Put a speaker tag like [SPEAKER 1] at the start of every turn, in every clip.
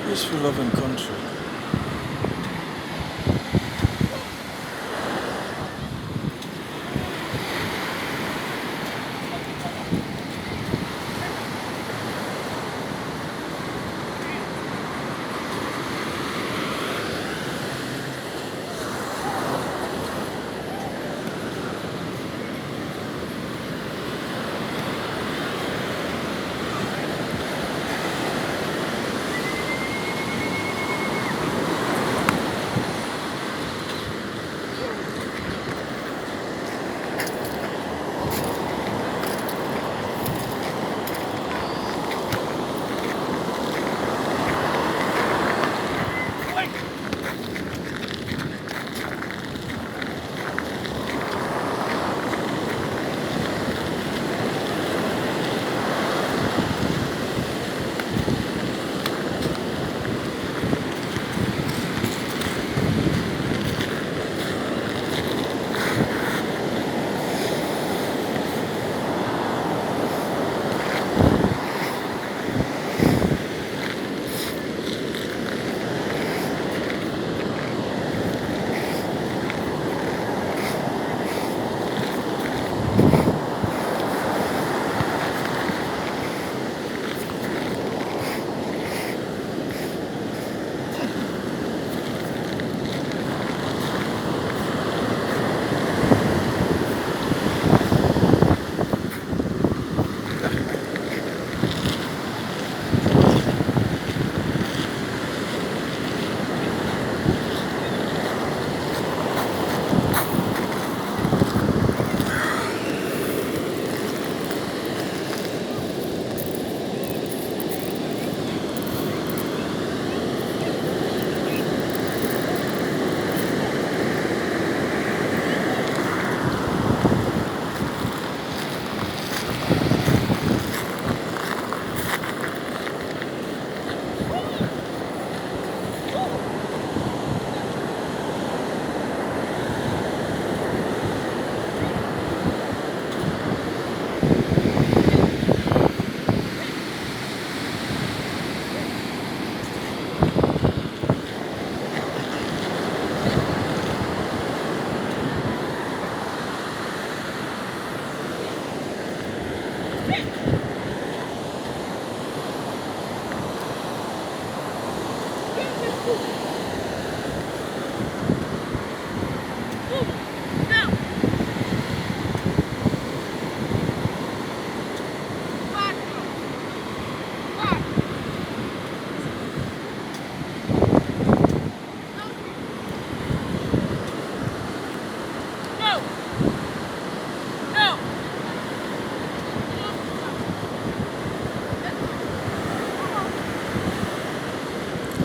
[SPEAKER 1] Peaceful, loving country.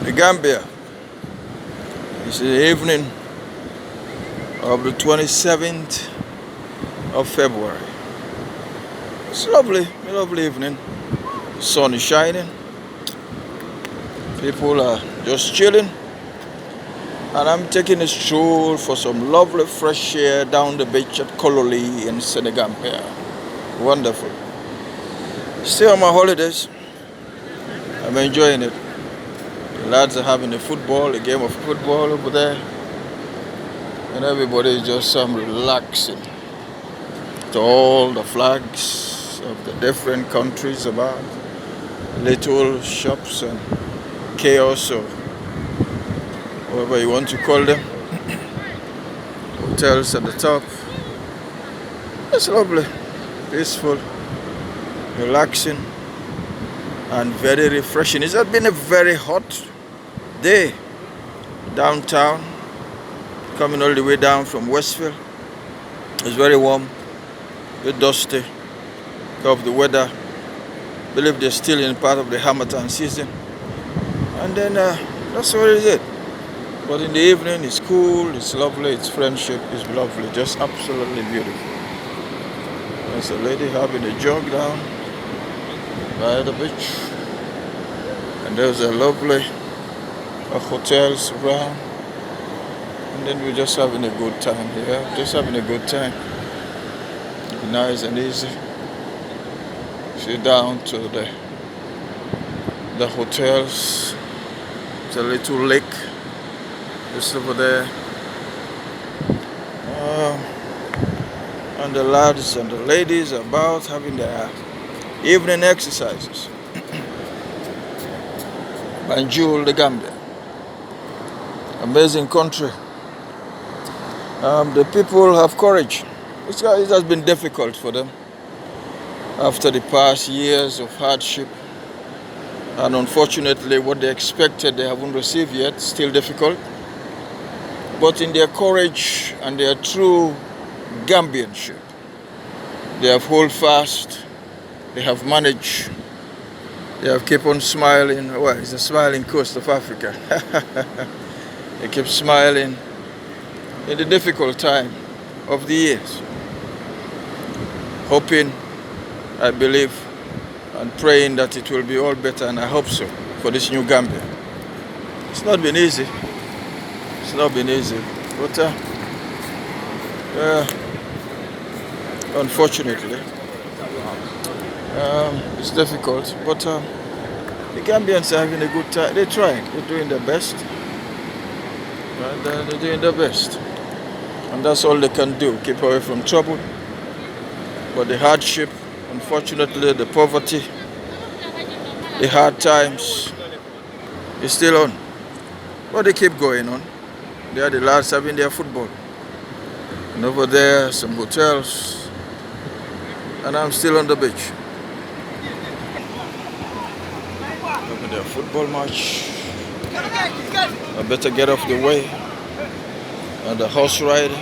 [SPEAKER 1] The Gambia. It's the evening of the 27th of February. It's lovely, a lovely evening. The sun is shining. People are just chilling. And I'm taking a stroll for some lovely fresh air down the beach at Kololi in Senegambia. Wonderful. Still on my holidays. I'm enjoying it. The lads are having a game of football over there. And everybody is just relaxing. To all the flags of the different countries about. Little shops and chaos or whatever you want to call them. Hotels at the top. It's lovely, peaceful, relaxing, and very refreshing. It has been a very hot day downtown, coming all the way down from Westfield. It's very warm, a bit dusty because of the weather. I believe they're still in part of the Hamilton season. And then that's what it is. But in the evening, it's cool, it's lovely, it's friendship, it's lovely, just absolutely beautiful. There's a lady having a jog down by the beach. And there's a lovely hotels around. And then we're just having a good time here, just having a good time. Nice and easy. Sit down to the hotels It's a little lake just over there. And the lads and the ladies are about having their evening exercises. Banjul, the Gambia. Amazing country. The people have courage. It has been difficult for them after the past years of hardship. And unfortunately, what they expected, they haven't received yet. Still difficult. But in their courage and their true Gambianship, they have held fast. They have managed. They have kept on smiling. Well, it's a smiling coast of Africa. They keep smiling in the difficult time of the years. Hoping, I believe, and praying that it will be all better, and I hope so, for this new Gambia. It's not been easy. It's not been easy. But unfortunately, it's difficult. But the Gambians are having a good time. They're trying. They're doing their best. And they're doing their best. And that's all they can do. Keep away from trouble. But the hardship, unfortunately, the poverty, the hard times, is still on. But they keep going on. They are the lads having their football. And over there, some hotels. And I'm still on the beach. Look at their football match. I better get off the way. And the horse rider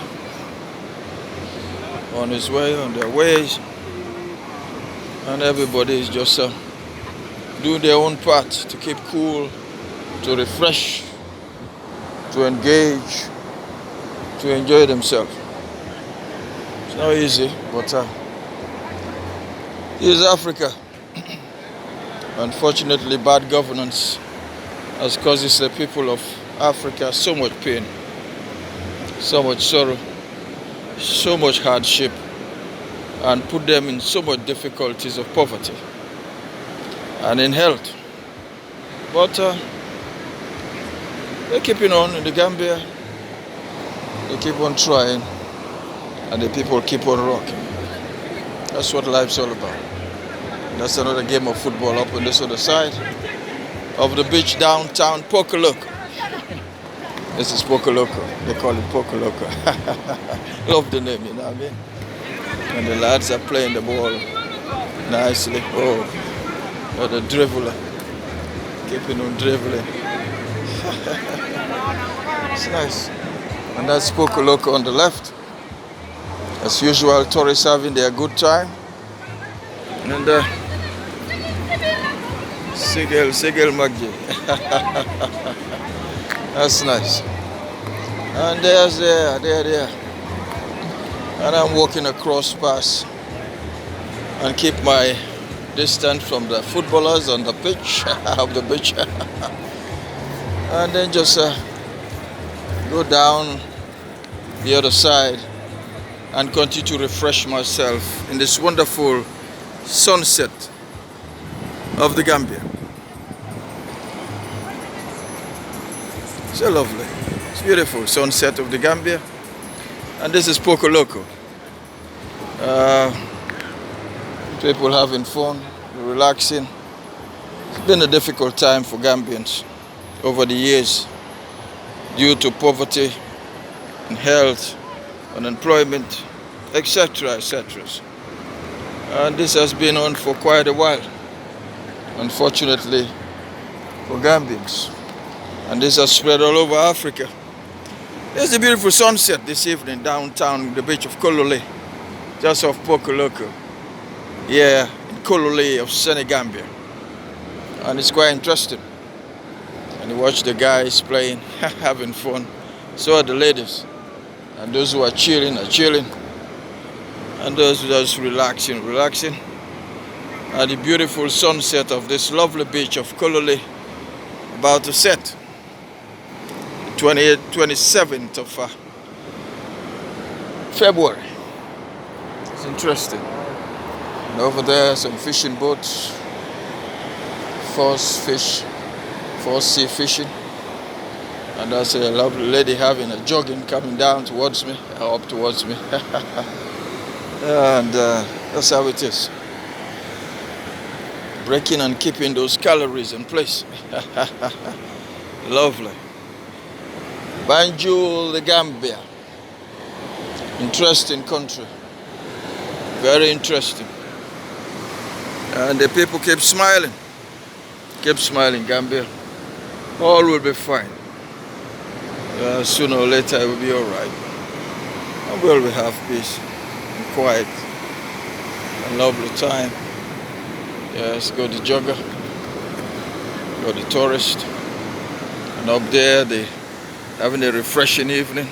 [SPEAKER 1] on his way, on their ways. And everybody is just doing their own part to keep cool, to refresh, to engage, to enjoy themselves. It's not easy, but this is Africa. Unfortunately, bad governance has caused the people of Africa so much pain, so much sorrow, so much hardship, and put them in so much difficulties of poverty and in health. But they're keeping on in the Gambia. They keep on trying, and the people keep on rocking. That's what life's all about. That's another game of football up on this other side of the beach downtown Pokoloko. This is Pokoloko. They call it Pokoloko. Love the name, you know what I mean? And the lads are playing the ball nicely. Oh, the dribbler. Keeping on dribbling. It's nice. And that's Pokoloko on the left. As usual, tourists having their good time. And Sigel Maggi. That's nice. And there. And I'm walking across past and keep my distance from the footballers on the pitch, of the beach. And then just go down the other side and continue to refresh myself in this wonderful sunset of the Gambia. So lovely. It's beautiful sunset of the Gambia. And this is Pokoloko. People having fun, relaxing. It's been a difficult time for Gambians over the years due to poverty and health, unemployment, etc., etc. And this has been on for quite a while, unfortunately, for Gambians. And this has spread all over Africa. There's a beautiful sunset this evening downtown the beach of Kololi, just off Pokoloko. Yeah, in Kololi of Senegambia. And it's quite interesting. And you watch the guys playing, having fun. So are the ladies. And those who are chilling are chilling. And those who are just relaxing. And the beautiful sunset of this lovely beach of Kololi about to set. 27th of February. It's interesting. And over there, some fishing boats, force sea fishing. And that's a lovely lady having a jogging coming down towards me, up towards me. And that's how it is. Breaking and keeping those calories in place. Lovely. Banjul, the Gambia. Interesting country. Very interesting. And the people keep smiling. Keep smiling, Gambia. All will be fine. Sooner or later it will be alright. And we will have peace and quiet. A lovely time. Yes, go the jogger. Go the tourist. And up there they having a refreshing evening.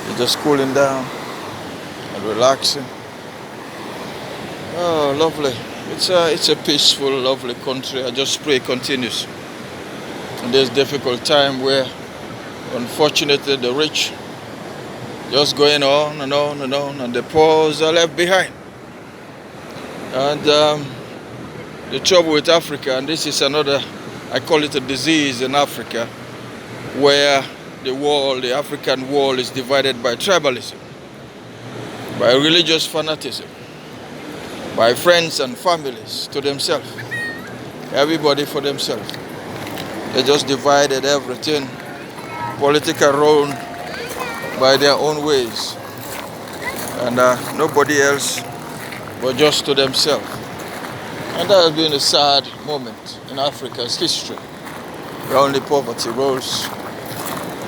[SPEAKER 1] They're just cooling down and relaxing. Oh, lovely. It's a peaceful, lovely country. I just pray it continues. In this difficult time where, unfortunately, the rich just going on and on and on, and the poor are left behind. And the trouble with Africa, and this is another, I call it a disease in Africa, where the African world is divided by tribalism, by religious fanaticism, by friends and families to themselves, everybody for themselves. They just divided everything, political role by their own ways, and nobody else but just to themselves. And that has been a sad moment in Africa's history, where only poverty rules.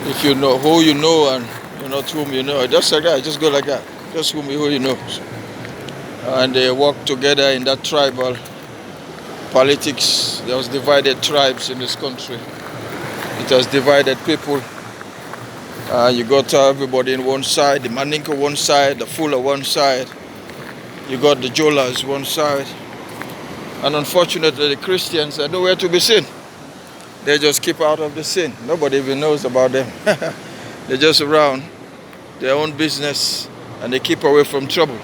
[SPEAKER 1] If you know who you know and you're not whom you know, just like that, just go like that, just who you know. And they work together in that tribal politics. There was divided tribes in this country. It has divided people. You got everybody in one side, the Maninka one side, the Fula one side. You got the Jolas one side. And unfortunately the Christians are nowhere to be seen. They just keep out of the scene. Nobody even knows about them. They're just around their own business and they keep away from trouble.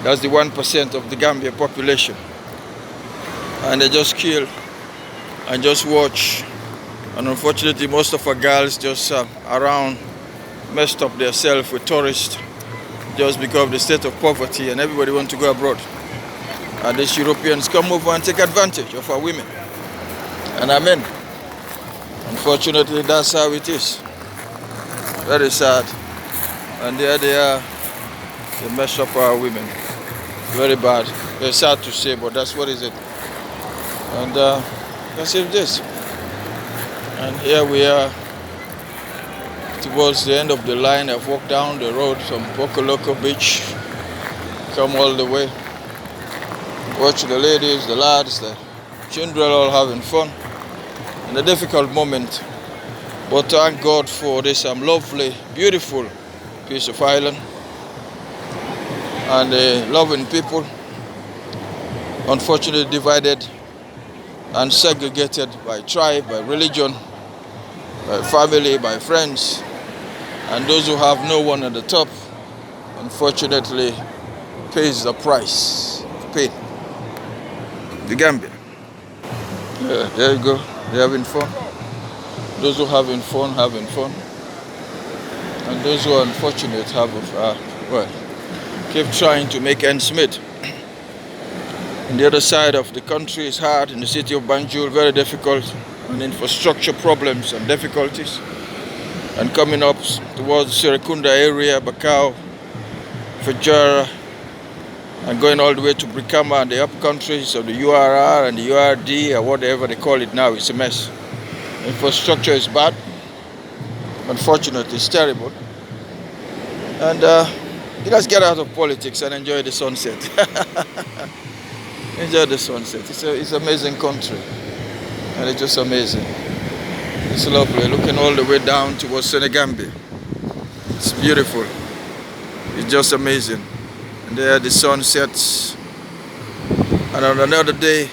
[SPEAKER 1] That's the 1% of the Gambia population. And they just kill and just watch. And unfortunately, most of our girls just around messed up themselves with tourists just because of the state of poverty, and everybody wants to go abroad. And these Europeans come over and take advantage of our women and our men. Unfortunately, that's how it is. Very sad. And there they are. They mess up our women. Very bad. Very sad to say, but that's what is it. And that's it. This. And here we are towards the end of the line. I've walked down the road from Pokoloko Beach, come all the way. Watch the ladies, the lads, the children all having fun. In a difficult moment, but thank God for this lovely, beautiful piece of island and loving people. Unfortunately divided and segregated by tribe, by religion, by family, by friends, and those who have no one at the top, unfortunately, pays the price of pain. The Gambia. Yeah, there you go. They're having fun. Those who are having fun, and those who are unfortunate keep trying to make ends meet. On the other side of the country is hard. In the city of Banjul, very difficult, and infrastructure problems and difficulties. And coming up towards Serekunda area, Bakau, Fajara, and going all the way to Brikama and the up countries of the URR and the URD or whatever they call it now, it's a mess. Infrastructure is bad. Unfortunately, it's terrible. And let's get out of politics and enjoy the sunset. Enjoy the sunset. It's an amazing country. And it's just amazing. It's lovely. Looking all the way down towards Senegambia. It's beautiful. It's just amazing. And there the sun sets. And on another day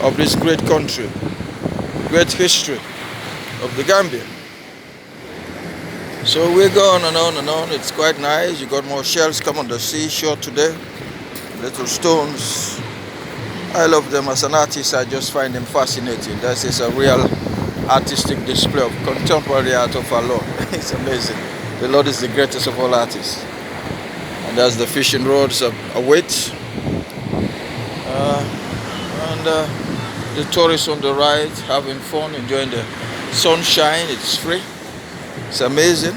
[SPEAKER 1] of this great country, great history of the Gambia. So we go on and on and on. It's quite nice. You got more shells come on the seashore today. Little stones. I love them as an artist. I just find them fascinating. That is a real artistic display of contemporary art of our Lord. It's amazing. The Lord is the greatest of all artists. And as the fishing rods await, and the tourists on the right having fun, enjoying the sunshine. It's free. It's amazing.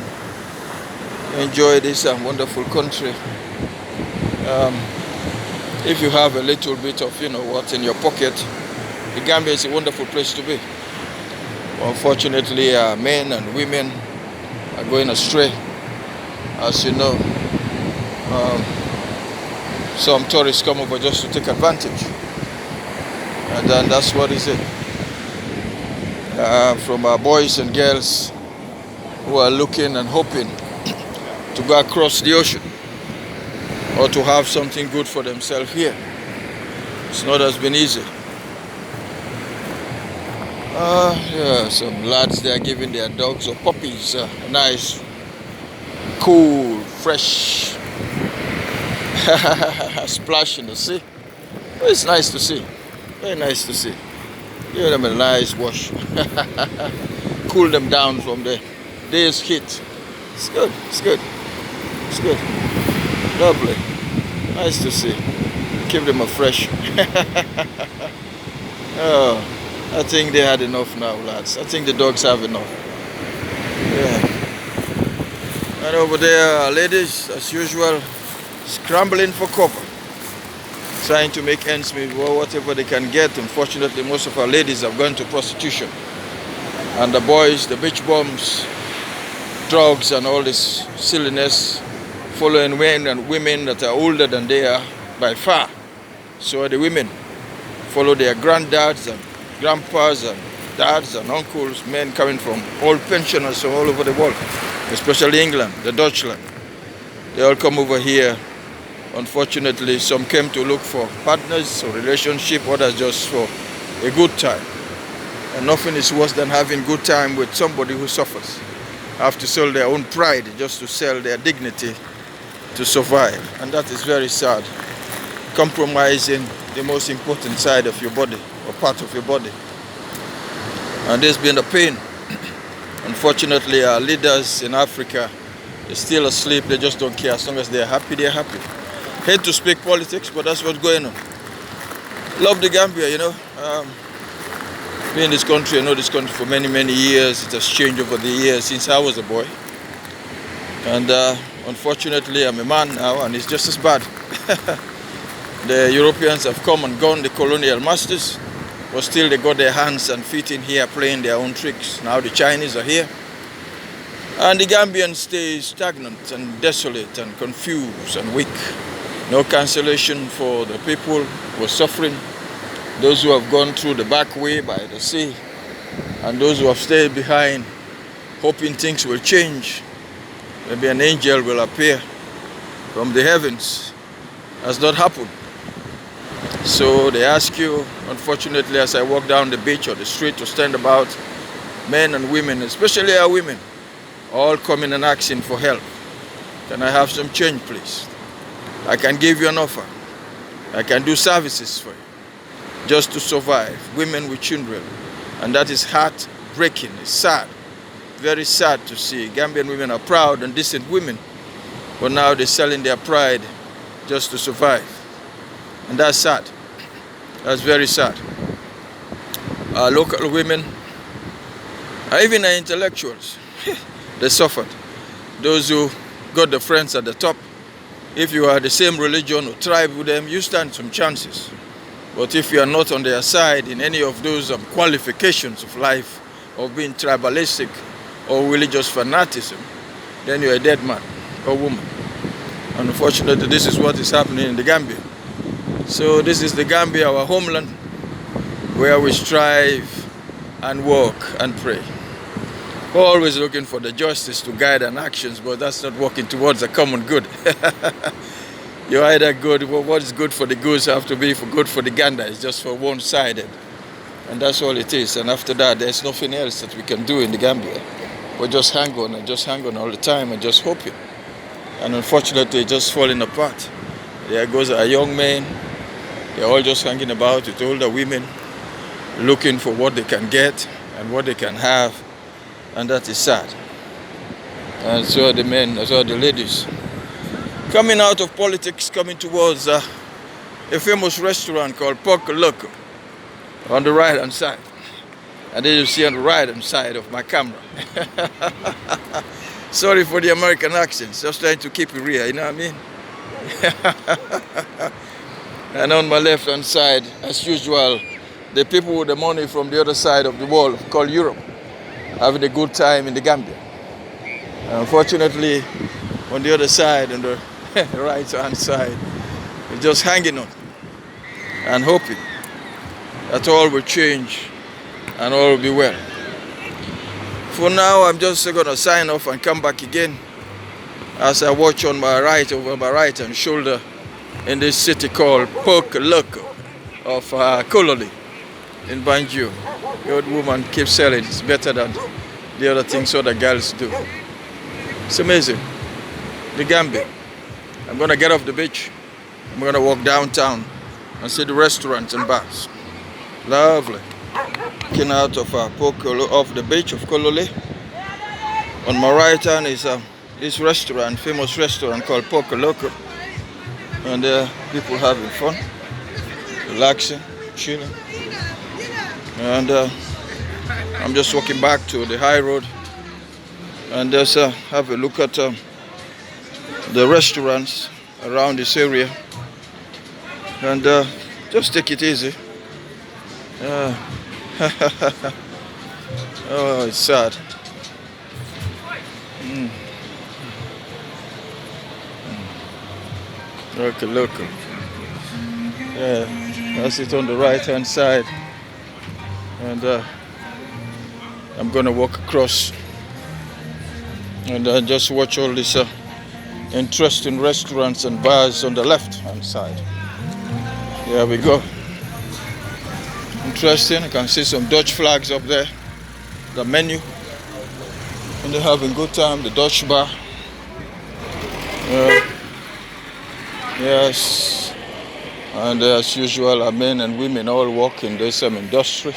[SPEAKER 1] Enjoy this wonderful country. If you have a little bit of, what in your pocket, the Gambia is a wonderful place to be. Unfortunately, men and women are going astray. As you know, some tourists come over just to take advantage. And then that's what is it. From our boys and girls who are looking and hoping to go across the ocean or to have something good for themselves here. It's not as been easy. Yeah, some lads they are giving their dogs or puppies a nice, cool, fresh splash in the sea. Well, it's nice to see. Very nice to see. Give them a nice wash. Cool them down from the day's heat. It's good. It's good. It's good. Lovely. Nice to see. Keep them afresh. Oh, I think they had enough now, lads. I think the dogs have enough. Yeah. And over there, ladies, as usual, scrambling for cover. Trying to make ends meet, whatever they can get. Unfortunately, most of our ladies have gone to prostitution. And the boys, the beach bums, drugs and all this silliness, following men and women that are older than they are by far. So the women follow their granddads and grandpas and dads and uncles, men coming from old pensioners from all over the world, especially England, the Dutchland. They all come over here. Unfortunately, some came to look for partners or relationship, others just for a good time. And nothing is worse than having good time with somebody who suffers. Have to sell their own pride just to sell their dignity to survive. And that is very sad. Compromising the most important side of your body or part of your body. And there's been a pain. Unfortunately, our leaders in Africa, they're still asleep. They just don't care. As long as they're happy, they're happy. Hate to speak politics, but that's what's going on. Love the Gambia, Been in this country, I know this country for many, many years. It has changed over the years since I was a boy. And unfortunately, I'm a man now, and it's just as bad. The Europeans have come and gone, the colonial masters, but still they got their hands and feet in here playing their own tricks. Now the Chinese are here. And the Gambians stay stagnant and desolate and confused and weak. No cancellation for the people who are suffering, those who have gone through the back way by the sea, and those who have stayed behind, hoping things will change. Maybe an angel will appear from the heavens. Has not happened. So they ask you, unfortunately, as I walk down the beach or the street to stand about, men and women, especially our women, all coming and asking for help. Can I have some change, please? I can give you an offer. I can do services for you, just to survive. Women with children. And that is heartbreaking. It's sad. Very sad to see. Gambian women are proud and decent women, but now they're selling their pride just to survive. And that's sad. That's very sad. Our local women, even our intellectuals, they suffered. Those who got the friends at the top, if you are the same religion or tribe with them, you stand some chances. But if you are not on their side in any of those qualifications of life, of being tribalistic or religious fanaticism, then you're a dead man or woman. And unfortunately, this is what is happening in the Gambia. So this is the Gambia, our homeland, where we strive and work and pray. We're always looking for the justice to guide our actions, but that's not working towards a common good. You're either good, well, what is good for the goose have to be for good for the gander. It's just for one-sided. And that's all it is. And after that, there's nothing else that we can do in the Gambia. We just hang on and just hang on all the time and just hoping. And unfortunately, it's just falling apart. There goes our young men. They're all just hanging about with older women, looking for what they can get. and what they can have, and that is sad. And so the men, as well the ladies, coming out of politics, coming towards a famous restaurant called Kololi on the right hand side. And then you see on the right hand side of my camera. Sorry for the American accents, just trying to keep it real, you know what I mean? And on my left hand side, as usual, the people with the money from the other side of the world, called Europe, having a good time in the Gambia. Unfortunately, on the other side, on the right hand side, we're just hanging on and hoping that all will change and all will be well. For now, I'm just going to sign off and come back again as I watch on my right, over my right hand shoulder, in this city called Kololi of Kololi in Banjul. The old woman keeps selling it's better than the other things other girls do. It's amazing. The Gambia. I'm going to get off the beach. I'm going to walk downtown and see the restaurants and bars. Lovely. Looking out of off the beach of Kololi. On my right hand is this restaurant, famous restaurant called Kololi. And people having fun, relaxing, chilling. And I'm just walking back to the high road and just have a look at the restaurants around this area and just take it easy. Oh, it's sad. Look. Yeah, that's it on the right hand side. And I'm gonna walk across and just watch all these interesting restaurants and bars on the left hand side. There we go. Interesting. I can see some Dutch flags up there. The menu. And they're having a good time. The Dutch bar. Yes. And as usual, men and women all work in this industry.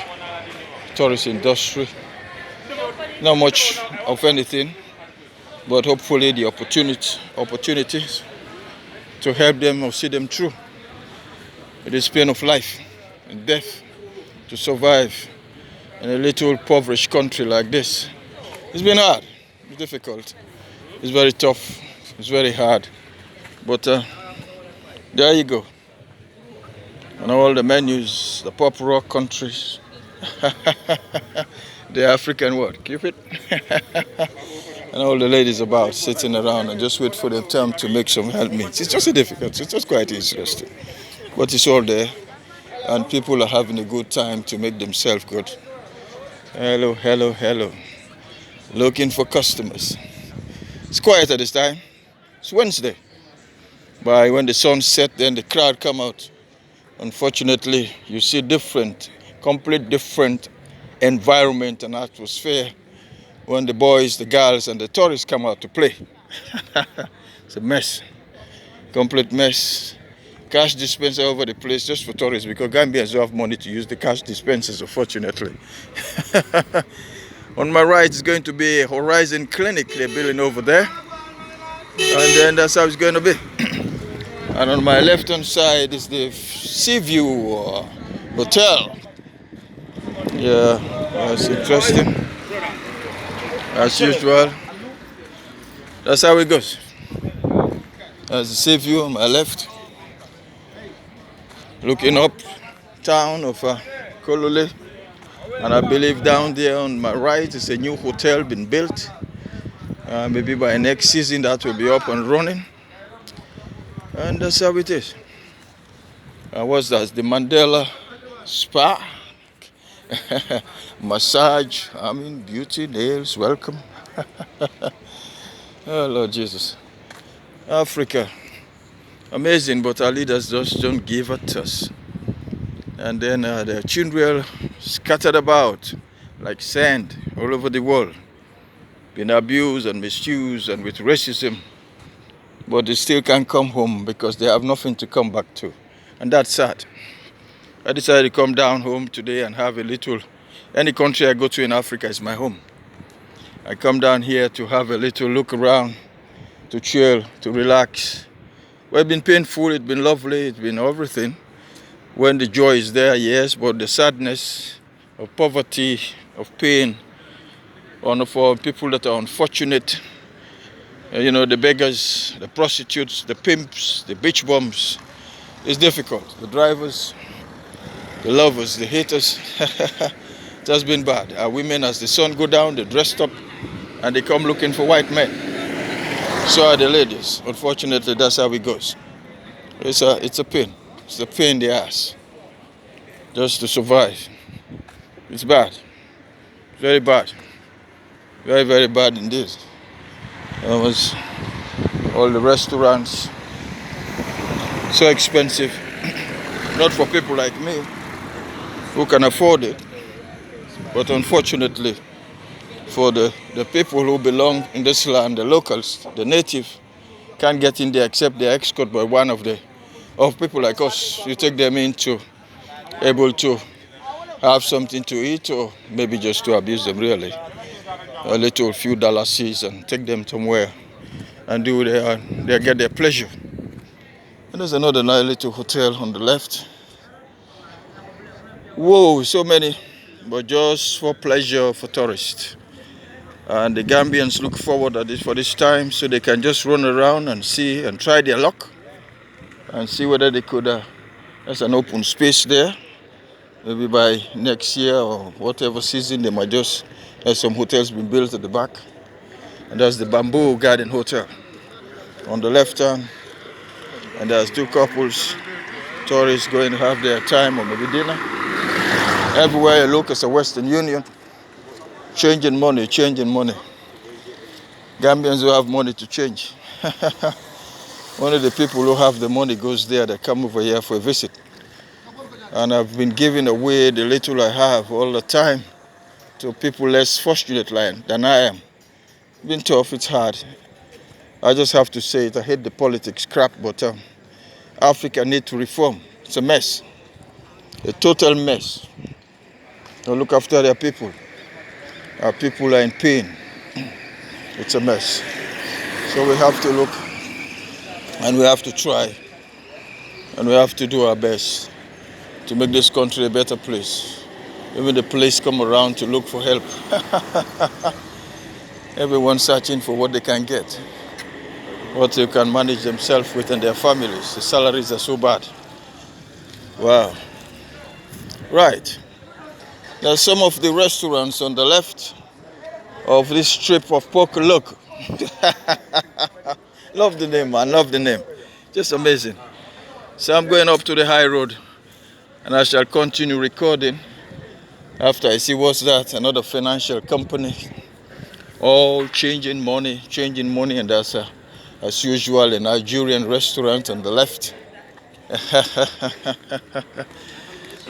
[SPEAKER 1] Tourist industry. Not much of anything, but hopefully the opportunities to help them or see them through this pain of life and death, to survive in a little impoverished country like this. It's been hard, it's difficult, it's very tough, it's very hard, but there you go. And all the menus, the pop rock countries, the African word, keep it. And all the ladies about sitting around and just wait for the time to make some helpmates. It's just difficult, it's just quite interesting. But it's all there, and people are having a good time to make themselves good. Hello. Looking for customers. It's quiet at this time. It's Wednesday. But when the sun sets, then the crowd come out. Unfortunately, you see complete different environment and atmosphere when the boys, the girls, and the tourists come out to play. It's a mess. Complete mess. Cash dispenser over the place just for tourists because Gambians don't have money to use the cash dispensers, unfortunately. On my right is going to be a Horizon Clinic they're building over there. And then that's how it's going to be. And on my left hand side is the Seaview Hotel. Yeah, that's interesting. As usual. That's how it goes. That's the Seaview on my left. Looking up town of Kololi, and I believe down there on my right is a new hotel being built. Maybe by next season that will be up and running. And that's how it is. What's that? The Mandela Spa, massage, beauty, nails, welcome. Oh Lord Jesus. Africa. Amazing, but our leaders just don't give it to us. And then the children scattered about like sand all over the world, being abused and misused and with racism. But they still can't come home because they have nothing to come back to. And that's sad. I decided to come down home today and have a little Any country I go to in Africa is my home. I come down here to have a little look around, to chill, to relax. Well, it's been painful, it's been lovely, it's been everything. When the joy is there, yes, but the sadness of poverty, of pain, for people that are unfortunate, the beggars, the prostitutes, the pimps, the beach bums, it's difficult. The drivers, the lovers, the haters, it has been bad. Our women, as the sun go down, they're dressed up and they come looking for white men. So are the ladies. Unfortunately, that's how it goes. It's a pain. It's a pain in the ass just to survive. It's bad. Very bad. Very, very bad indeed. All the restaurants, so expensive. Not for people like me who can afford it, but unfortunately for the people who belong in this land, the locals, the native, can't get in there except they're escorted by one of people like us. You take them into able to have something to eat, or maybe just to abuse them really. A little few dollars and take them somewhere and they get their pleasure. And there's another nice little hotel on the left. Whoa, so many, but just for pleasure for tourists. And the Gambians look forward for this time so they can just run around and see and try their luck and see whether they could. There's an open space there. Maybe by next year or whatever season, they might just have some hotels been built at the back. And there's the Bamboo Garden Hotel on the left hand. And there's two couples, tourists going to have their time or maybe dinner. Everywhere you look, it's a Western Union. Changing money. Gambians who have money to change. One of the people who have the money goes there, they come over here for a visit. And I've been giving away the little I have all the time to people less fortunate than I am. It's been tough, it's hard. I just have to say it, I hate the politics crap, but Africa needs to reform. It's a mess, a total mess. They look after their people. Our people are in pain. It's a mess. So we have to look and we have to try and we have to do our best to make this country a better place. Even the police come around to look for help. Everyone searching for what they can get, what they can manage themselves with and their families. The salaries are so bad. Wow. Right. There's some of the restaurants on the left of this strip of pork. Look. Love the name, man. Love the name. Just amazing. So I'm going up to the high road and I shall continue recording after I see what's that. Another financial company. All changing money, and that's as usual a Nigerian restaurant on the left.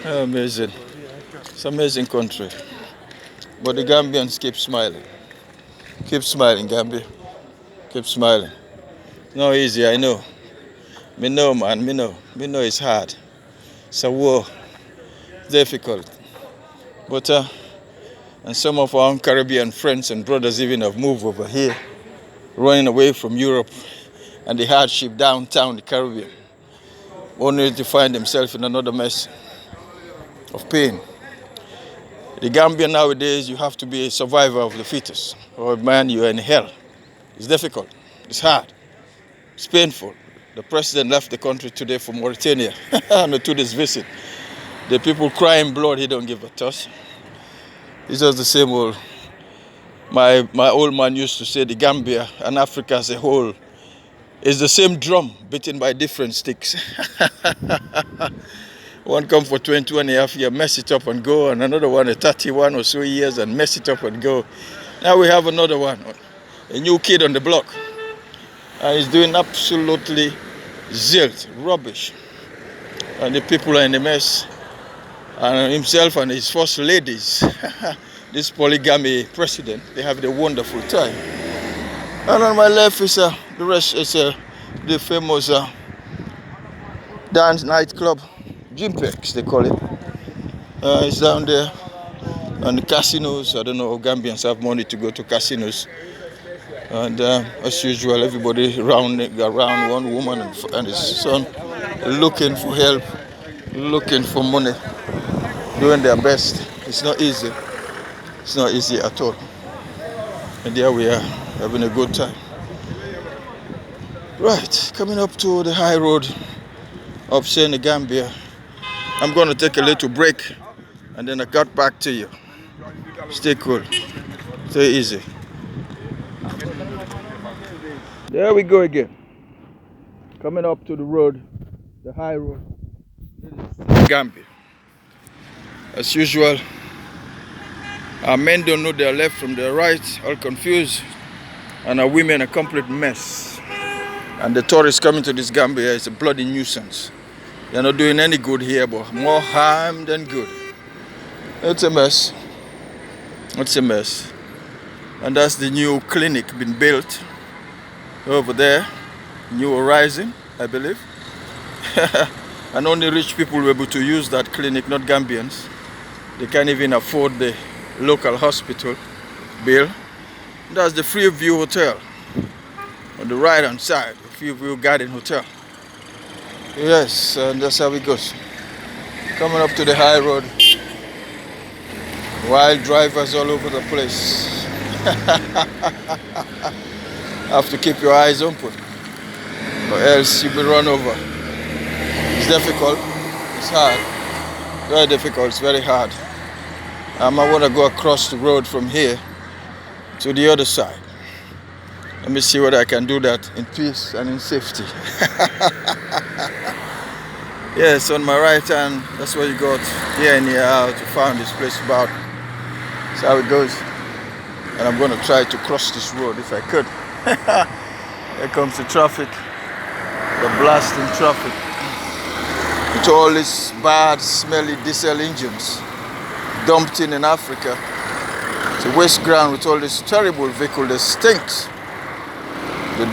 [SPEAKER 1] Amazing. It's an amazing country. But the Gambians keep smiling. Keep smiling, Gambia. Keep smiling. No easy, I know. Me know, man, me know. Me know it's hard. It's a war. Difficult. But and some of our own Caribbean friends and brothers even have moved over here, running away from Europe and the hardship downtown the Caribbean, only to find themselves in another mess of pain. The Gambia nowadays, you have to be a survivor of the fittest, or man, you're in hell. It's difficult. It's hard. It's painful. The president left the country today for Mauritania on a today's visit. The people crying blood, he don't give a toss. It's just the same old. My old man used to say the Gambia and Africa as a whole is the same drum beaten by different sticks. One come for 21 and a half years, mess it up and go, and another one at 31 or so years and mess it up and go. Now we have another one, a new kid on the block. And he's doing absolutely zilch, rubbish. And the people are in a mess. And himself and his first ladies, this polygamy president, they have a wonderful time. And on my left is the rest is the famous dance nightclub, Gympex they call it. It's down there. And the casinos, I don't know, Gambians have money to go to casinos. And as usual, everybody around one woman and his son looking for help, looking for money, doing their best. It's not easy. It's not easy at all. And there we are, having a good time. Right, coming up to the high road of Senegambia. I'm going to take a little break and then I got back to you. Stay cool. Stay easy. There we go again. Coming up to the road, the high road. Gambia. As usual, our men don't know their left from their right, all confused, and our women a complete mess. And the tourists coming to this Gambia is a bloody nuisance. They're not doing any good here, but more harm than good. It's a mess. It's a mess. And that's the new clinic been built over there, New Horizon, I believe. And only rich people will be able to use that clinic, not Gambians. They can't even afford the local hospital bill. That's the Freeview Hotel on the right hand side, the Freeview Garden Hotel. Yes, and that's how it goes. Coming up to the high road, wild drivers all over the place. Have to keep your eyes open, or else you'll be run over. It's difficult, it's hard, very difficult, it's very hard. I want to go across the road from here to the other side. Let me see whether I can do that in peace and in safety. Yes, on my right hand, that's where you got here and here out to find this place about. That's how it goes. And I'm going to try to cross this road if I could. Here comes the traffic, the blasting traffic. With all these bad, smelly diesel engines dumped in Africa. It's a waste ground with all this terrible vehicle that stinks.